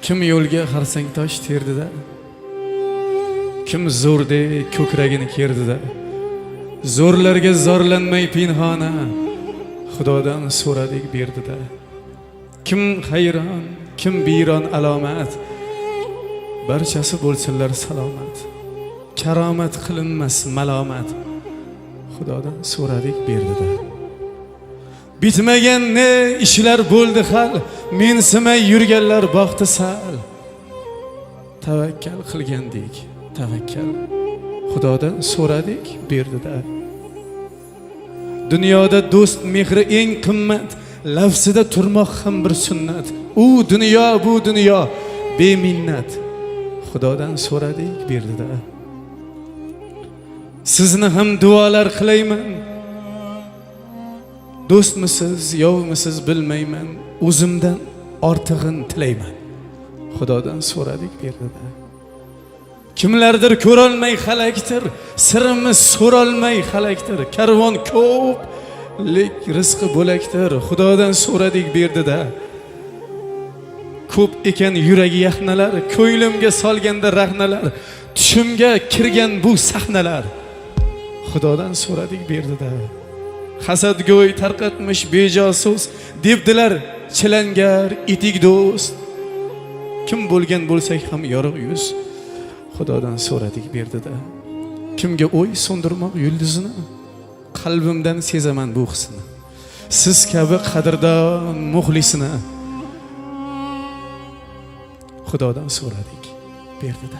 Kim yo'lga xarsang tosh terdida, kim zo'rdek ko'kragini kerdida, zo'rlarga zorlanmay pinhona Xudodan so'radik berdida. Kim hayron, kim biyron alomat, barchasi bo'lsinlar salomat. Karomat qilinmas malomat, Xudodan so'radik berdida. Bitmagan ne ishlar bo'ldi hal, mensimay yurganlar baxti sal. Tavakkal qilgandik, tavakkal Xudodan so'radik berdida. Dunyoda do'st mehri eng qimmat, lafzida turmoq ham bir sunnat. U dunyo bu dunyo beminnat, Xudodan so'radik berdida. Sizni ham duolar qilayman, do'stmisiz yovmisiz bilmayman, o'zimdan ortig'in tilayman, Xudodan so'radik berdida. Kimlardir ko'rolmay xalakdir, sirimiz so'rolmay xalakdir. Karvon ko'p, lek rizqi bo'lakdir, Xudodan so'radik berdida. Ko'p ekan yuragi yaxnalar, ko'nglimga solganda rahnalar, tushimga kirgan bu sahnalar, Xudodan so'radik berdida. Hasadgo'y tarqatmish bejo so'z, debdilar chilangar etik do'st. Kim bo'lgan bo'lsak ham yorug' yuz, Xudodan so'radik berdida. Kimga o'y so'ndirmoq yulduzini, qalbimdan sezaman bu hisni. Siz kabi qadrdon muxlisini, Xudodan so'radik berdida.